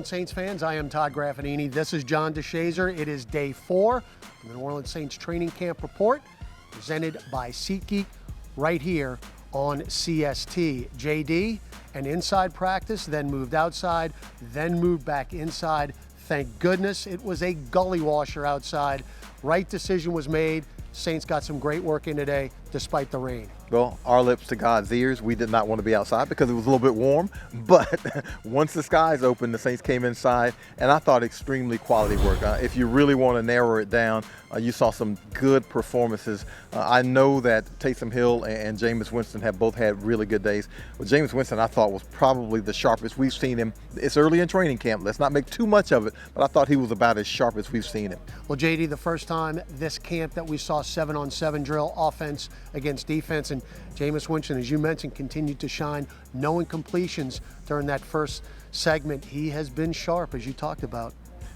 Orleans Saints fans, I am Todd Graffinini. This is John DeShazer. It is day 4 of the New Orleans Saints training camp report presented by SeatGeek right here on CST. JD, an inside practice, then moved outside, then moved back inside. Thank goodness it was a gully washer outside. Right decision was made. Saints got some great work in today despite the rain. Well, our lips to God's ears, we did not want to be outside because it was a little bit warm, but once the skies opened, the Saints came inside, and I thought extremely quality work. If you really want to narrow it down, you saw some good performances. I know that Taysom Hill and Jameis Winston have both had really good days. But Jameis Winston, I thought, was probably the sharpest we've seen him. It's early in training camp. Let's not make too much of it, but I thought he was about as sharp as we've seen him. Well, JD, the first time this camp that we saw 7-on-7 drill, offense against defense, and Jameis Winston, as you mentioned, continued to shine. No incompletions during that first segment. He has been sharp, as you talked about.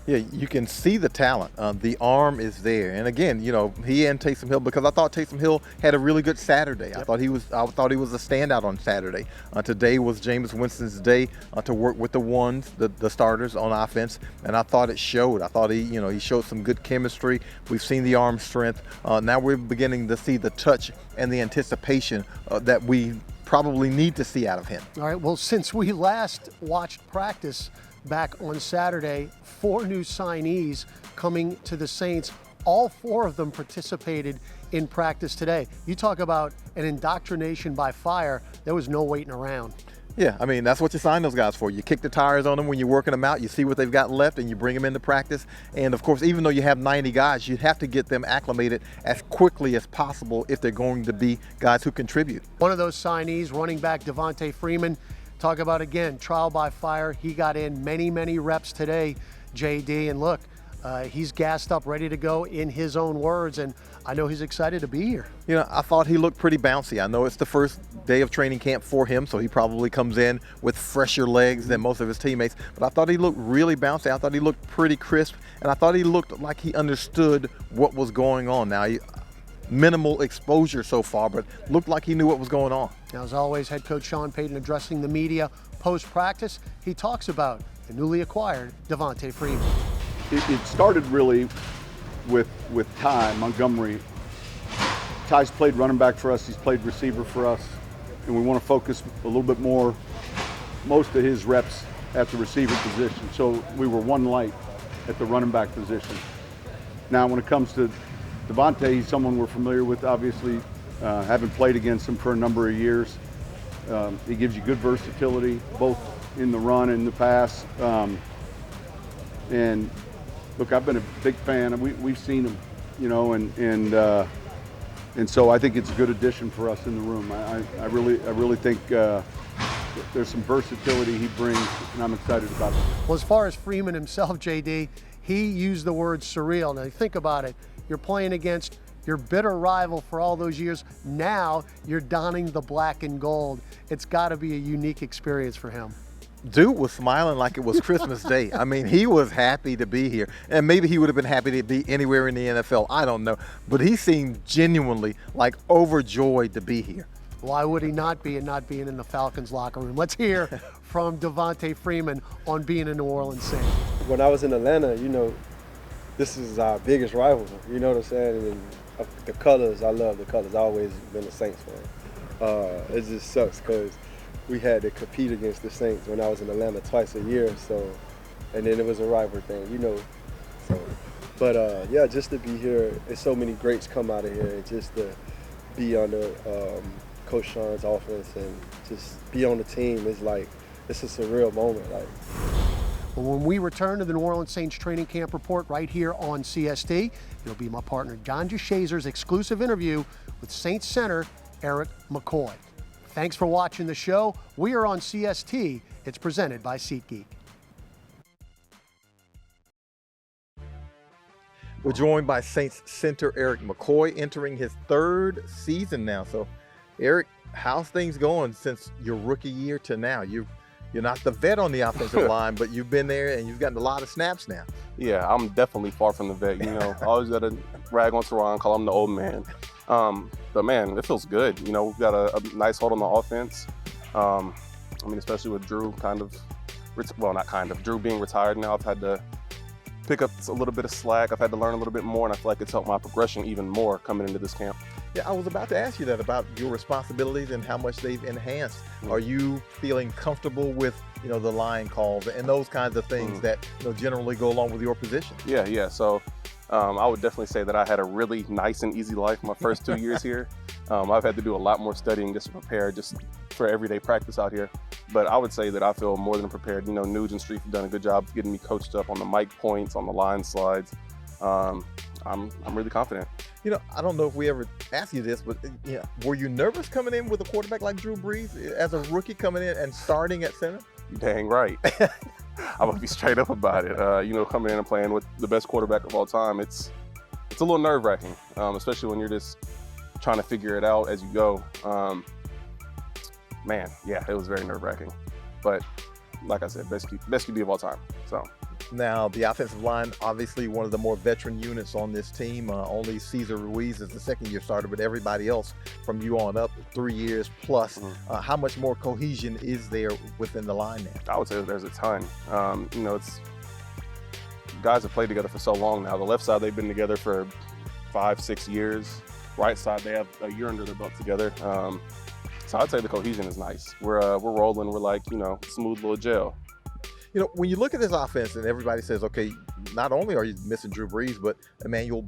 Yeah, you can see the talent. The arm is there, and again, you know, he and Taysom Hill, because I thought Taysom Hill had a really good Saturday. Yep. I thought he was a standout on Saturday. Today was Jameis Winston's day to work with the ones, the starters on offense, and I thought it showed. I thought he showed some good chemistry. We've seen the arm strength. Now we're beginning to see the touch and the anticipation that we probably need to see out of him. All right. Well, since we last watched practice back on Saturday, 4 new signees coming to the Saints. All 4 of them participated in practice today. You talk about an indoctrination by fire. There was no waiting around. Yeah, I mean, that's what you sign those guys for. You kick the tires on them when you're working them out. You see what they've got left, and you bring them into practice. And, of course, even though you have 90 guys, you have to get them acclimated as quickly as possible if they're going to be guys who contribute. One of those signees, running back Devontae Freeman, talk about, again, trial by fire. He got in many reps today, JD. And look, he's gassed up, ready to go in his own words. And I know he's excited to be here. You know, I thought he looked pretty bouncy. I know it's the first day of training camp for him, so he probably comes in with fresher legs than most of his teammates. But I thought he looked really bouncy. I thought he looked pretty crisp. And I thought he looked like he understood what was going on. Now, minimal exposure so far, but looked like he knew what was going on. Now, as always, head coach Sean Payton addressing the media post-practice. He talks about the newly acquired Devontae Freeman. It started really with Ty Montgomery. Ty's played running back for us. He's played receiver for us, and we want to focus a little bit more, most of his reps at the receiver position. So we were one light at the running back position. Now, when it comes to Devontae, he's someone we're familiar with, obviously, having played against him for a number of years. He gives you good versatility, both in the run and the pass. And look, I've been a big fan. We've seen him, and so I think it's a good addition for us in the room. I really think there's some versatility he brings, and I'm excited about it. Well, as far as Freeman himself, JD, he used the word surreal. Now, think about it. You're playing against your bitter rival for all those years. Now you're donning the black and gold. It's got to be a unique experience for him. Dude was smiling like it was Christmas Day. I mean, he was happy to be here. And maybe he would have been happy to be anywhere in the NFL. I don't know. But he seemed genuinely like overjoyed to be here. Why would he not be, and not being in the Falcons locker room? Let's hear from Devontae Freeman on being a New Orleans Saint. When I was in Atlanta, this is our biggest rival. You know what I'm saying? And the colors, I love the colors. I've always been a Saints fan. It just sucks because we had to compete against the Saints when I was in Atlanta twice a year. So, and then it was a rival thing, So, but yeah, just to be here, and so many greats come out of here, and just to be under Coach Sean's offense and just be on the team is like, it's a surreal moment. Well, when we return to the New Orleans Saints training camp report right here on CST, it'll be my partner John DeShazer's exclusive interview with Saints center Erik McCoy. Thanks for watching the show. We are on CST. It's presented by SeatGeek. We're joined by Saints center Erik McCoy, entering his 3rd season now. So, Erik, how's things going since your rookie year to now? You're not the vet on the offensive line, but you've been there and you've gotten a lot of snaps now. Yeah, I'm definitely far from the vet. I always got to rag on Teron, call him the old man. But man, it feels good. We've got a nice hold on the offense. Especially with Drew kind of well, not kind of, Drew being retired now, I've had to pick up a little bit of slack. I've had to learn a little bit more, and I feel like it's helped my progression even more coming into this camp. Yeah, I was about to ask you that about your responsibilities and how much they've enhanced. Are you feeling comfortable with, you know, the line calls and those kinds of things that, you know, generally go along with your position? Yeah. So I would definitely say that I had a really nice and easy life my first 2 years here. I've had to do a lot more studying just to prepare just for everyday practice out here. But I would say that I feel more than prepared. You know, Nuge and Street have done a good job getting me coached up on the mic points, on the line slides. I'm really confident. You know, I don't know if we ever asked you this, but yeah, were you nervous coming in with a quarterback like Drew Brees as a rookie coming in and starting at center? You're dang right. I'm gonna be straight up about it. You know, coming in and playing with the best quarterback of all time, it's a little nerve-wracking, especially when you're just trying to figure it out as you go. Man, yeah, it was very nerve-wracking. But like I said, best QB of all time. So. Now, the offensive line, obviously one of the more veteran units on this team. Only Cesar Ruiz is the second-year starter, but everybody else from you on up, 3 years plus. How much more cohesion is there within the line now? I would say there's a ton. You know, it's guys have played together for so long now. The left side, they've been together for 5-6 years. Right side, they have a year under their belt together. So I'd say the cohesion is nice. We're rolling. We're like, you know, smooth little gel. You know, when you look at this offense and everybody says, okay, not only are you missing Drew Brees, but Emmanuel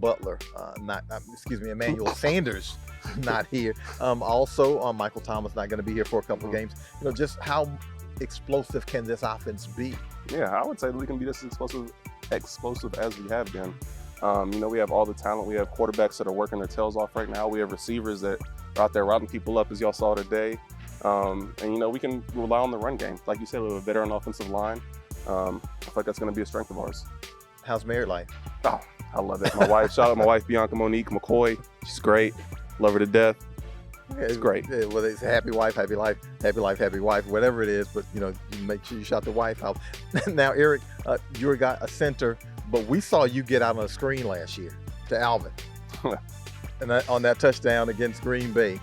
Sanders not here. Also, Michael Thomas not going to be here for a couple of games. You know, just how explosive can this offense be? Yeah, I would say that we can be this explosive as we have been. You know, we have all the talent. We have quarterbacks that are working their tails off right now. We have receivers that are out there routing people up, as y'all saw today. And, you know, we can rely on the run game. Like you said, we have a veteran offensive line. I feel like that's going to be a strength of ours. How's married life? Oh, I love it. My wife, shout out my wife, Bianca Monique McCoy. She's great. Love her to death. It's great. Yeah, whether it's a happy wife, happy life, happy wife, whatever it is, but, you know, you make sure you shout the wife out. Now, Erik, you're a center, but we saw you get out on a screen last year to Alvin. And on that touchdown against Green Bay.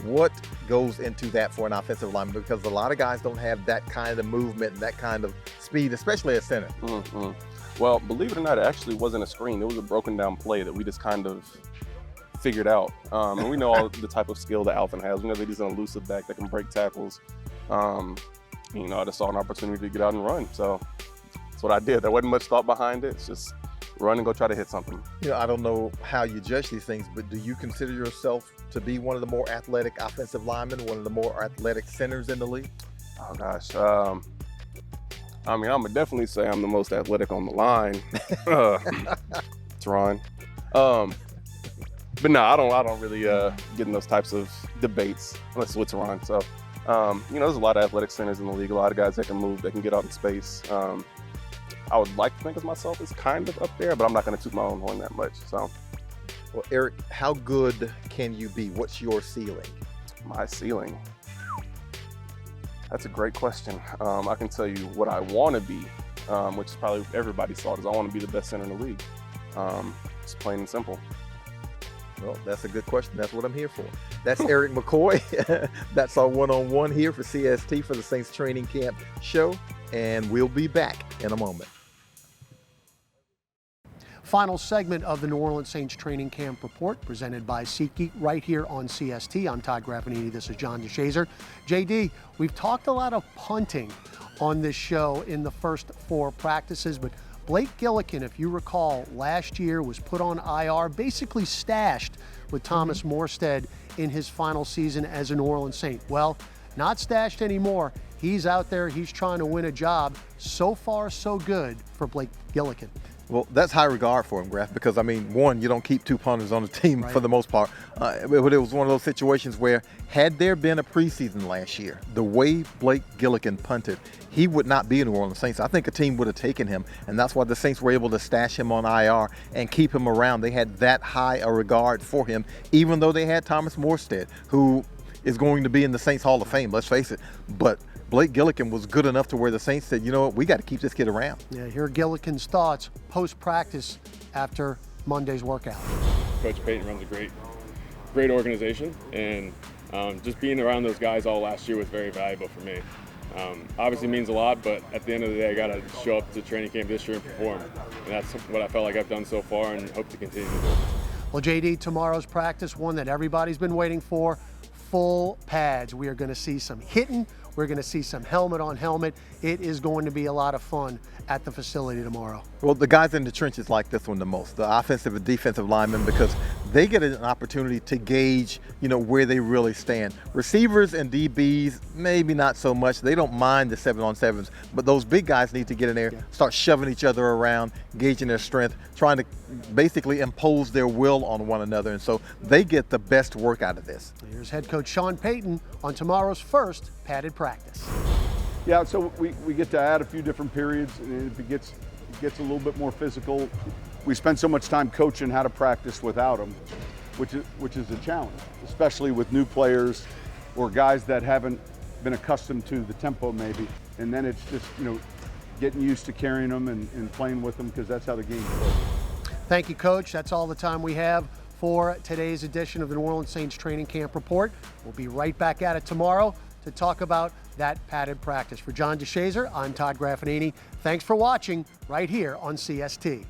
What goes into that for an offensive lineman? Because a lot of guys don't have that kind of movement and that kind of speed, especially at center. Well, believe it or not, it actually wasn't a screen. It was a broken down play that we just kind of figured out. And we know all the type of skill that Alvin has. We know that he's an elusive back that can break tackles. You know, I just saw an opportunity to get out and run. So that's what I did. There wasn't much thought behind it. It's just run and go try to hit something. You know, I don't know how you judge these things, but do you consider yourself to be one of the more athletic offensive linemen, one of the more athletic centers in the league? Oh, gosh. I mean, I'm gonna definitely say I'm the most athletic on the line. It's Ron. But no, I don't really get in those types of debates unless it's with Ron. So, you know, there's a lot of athletic centers in the league, a lot of guys that can move, that can get out in space. I would like to think of myself as kind of up there, but I'm not going to toot my own horn that much. So, well, Erik, how good can you be? What's your ceiling? My ceiling? That's a great question. I can tell you what I want to be, which is probably everybody's thought, is I want to be the best center in the league. It's plain and simple. Well, that's a good question. That's what I'm here for. That's Erik McCoy. That's our one-on-one here for CST for the Saints Training Camp show, and we'll be back in a moment. Final segment of the New Orleans Saints Training Camp Report presented by SeatGeek right here on CST. I'm Todd Graffinini. This is John DeShazer. JD, we've talked a lot of punting on this show in the first 4 practices, but Blake Gilligan, if you recall, last year was put on IR, basically stashed with Thomas Morstead in his final season as a New Orleans Saint. Well, not stashed anymore. He's out there. He's trying to win a job. So far, so good for Blake Gilligan. Well, that's high regard for him, Graf, because, I mean, one, you don't keep 2 punters on the team for the most part. But it was one of those situations where, had there been a preseason last year, the way Blake Gilligan punted, he would not be in New Orleans Saints. I think a team would have taken him, and that's why the Saints were able to stash him on IR and keep him around. They had that high a regard for him, even though they had Thomas Morstead, who is going to be in the Saints Hall of Fame, let's face it. But Blake Gilligan was good enough to where the Saints said, you know what, we got to keep this kid around. Yeah, here are Gilligan's thoughts post-practice after Monday's workout. Coach Payton runs a great organization, and just being around those guys all last year was very valuable for me. Obviously means a lot, but at the end of the day, I got to show up to training camp this year and perform. And that's what I felt like I've done so far and hope to continue to do. Well, JD, tomorrow's practice, one that everybody's been waiting for, full pads. We are going to see some hitting. We're going to see some helmet on helmet. It is going to be a lot of fun at the facility tomorrow. Well, the guys in the trenches like this one the most, the offensive and defensive linemen, because they get an opportunity to gauge, where they really stand. Receivers and DBs, maybe not so much. They don't mind the 7-on-7s, but those big guys need to get in there, start shoving each other around, gauging their strength, trying to basically impose their will on one another. And so they get the best work out of this. Here's head coach Sean Payton on tomorrow's first padded practice. Yeah, so we get to add a few different periods, and if it gets a little bit more physical. We spend so much time coaching how to practice without them, which is a challenge, especially with new players or guys that haven't been accustomed to the tempo maybe. And then it's just, getting used to carrying them and playing with them, because that's how the game plays. Thank you, Coach. That's all the time we have for today's edition of the New Orleans Saints Training Camp Report. We'll be right back at it tomorrow to talk about that padded practice. For John DeShazer, I'm Todd Graffinini. Thanks for watching right here on CST.